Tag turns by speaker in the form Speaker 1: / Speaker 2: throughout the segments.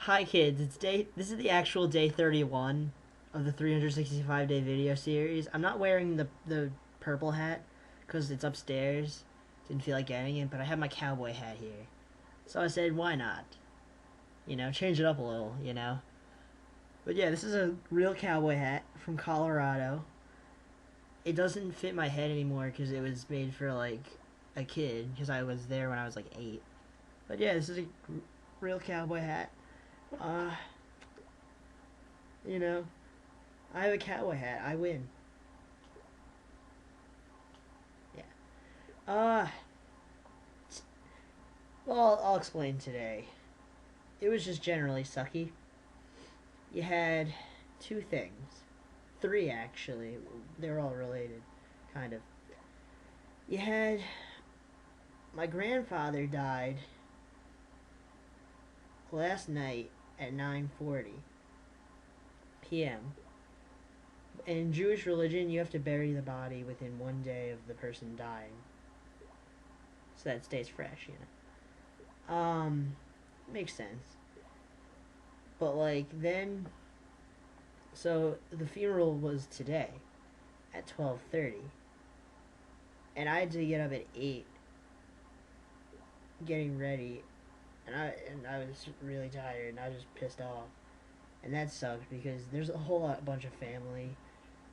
Speaker 1: Hi kids, this is the actual day 31 of the 365 day video series. I'm not wearing the purple hat cuz it's upstairs. Didn't feel like getting it, but I have my cowboy hat here. So I said, why not? Change it up a little. But yeah, this is a real cowboy hat from Colorado. It doesn't fit my head anymore cuz it was made for like a kid cuz I was there when I was like 8. But yeah, this is a real cowboy hat. Uh, you know, I have a cowboy hat. I win. Yeah. Uh, well, I'll explain today. It was just generally sucky. You had two things. Three, actually. They're all related, kind of. You had. My grandfather died last night at 9:40 p.m. In Jewish religion, you have to bury the body within one day of the person dying. So that it stays fresh. Makes sense. But like then, so the funeral was today at 12:30, and I had to get up at 8, getting ready, and I was really tired, and I was just pissed off, and that sucked because there's a bunch of family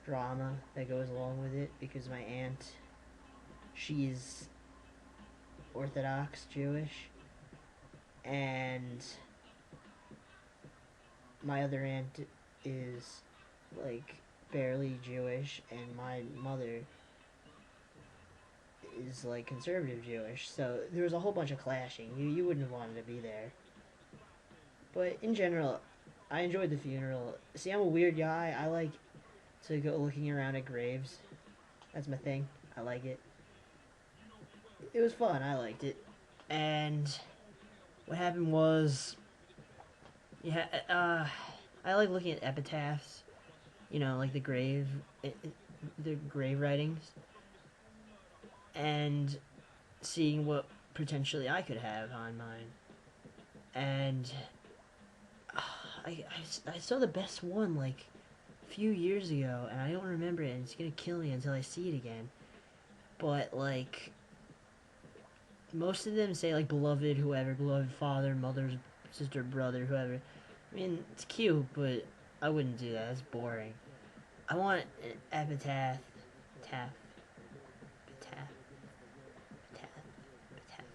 Speaker 1: drama that goes along with it because my aunt, she's Orthodox Jewish, and my other aunt is like barely Jewish, and my mother is like conservative Jewish. So there was a whole bunch of clashing. You wouldn't have wanted to be there. But in general, I enjoyed the funeral. See, I'm a weird guy. I like to go looking around at graves. That's my thing. I like it. It was fun. I liked it. And what happened was, yeah, I like looking at epitaphs. Like the grave writings, and seeing what potentially I could have on mine. And I saw the best one like a few years ago, and I don't remember it, and it's gonna kill me until I see it again. But like most of them say like beloved whoever, beloved father, mother, sister, brother, whoever. I mean, it's cute, but I wouldn't do that. That's boring. I want an epitaph, epitaph, epitaph, epitaph, epitaph.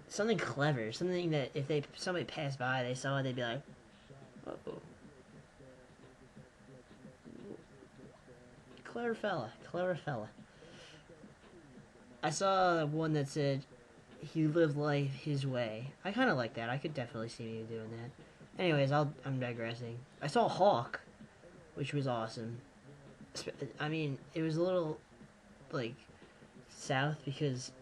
Speaker 1: Something clever, something that if somebody passed by, they saw it, they'd be like, "Oh, clever fella, clever fella." I saw one that said he lived life his way. I kind of like that. I could definitely see me doing that. Anyways, I'm digressing. I saw Hawk, which was awesome. I mean, it was a little like south because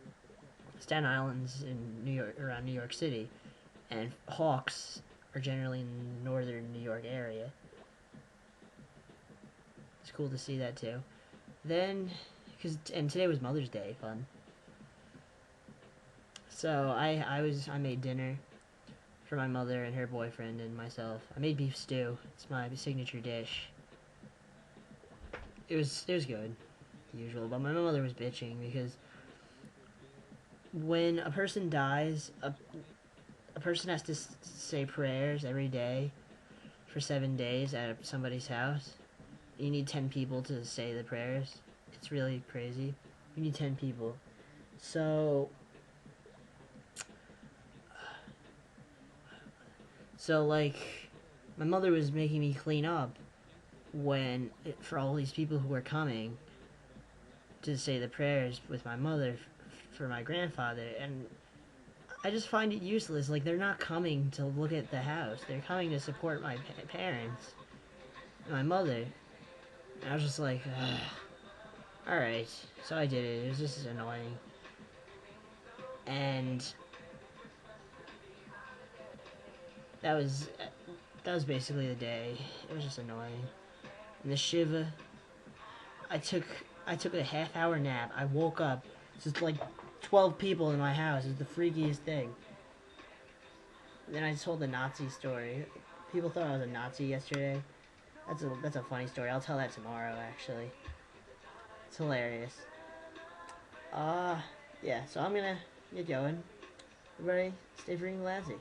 Speaker 1: Staten Island's in New York, around New York City, and Hawks are generally in the northern New York area. It's cool to see that too. Then, and today was Mother's Day, fun. So I made dinner for my mother and her boyfriend and myself. I made beef stew. It's my signature dish. It was good, usual. But my mother was bitching because when a person dies, a person has to say prayers every day for 7 days at somebody's house. You need 10 people to say the prayers. It's really crazy. You need 10 people. So like, my mother was making me clean up for all these people who were coming to say the prayers with my mother for my grandfather, and I just find it useless. Like, they're not coming to look at the house. They're coming to support my parents and my mother. And I was just like, alright. So I did it. It was just annoying. And that was that was basically the day. It was just annoying. And the Shiva, I took I took a half-hour nap. I woke up. It's just like 12 people in my house. It's the freakiest thing. then I told the Nazi story. People thought I was a Nazi yesterday. That's a funny story. I'll tell that tomorrow. Actually, it's hilarious. Yeah. So I'm gonna get going. Everybody, stay freaking classy.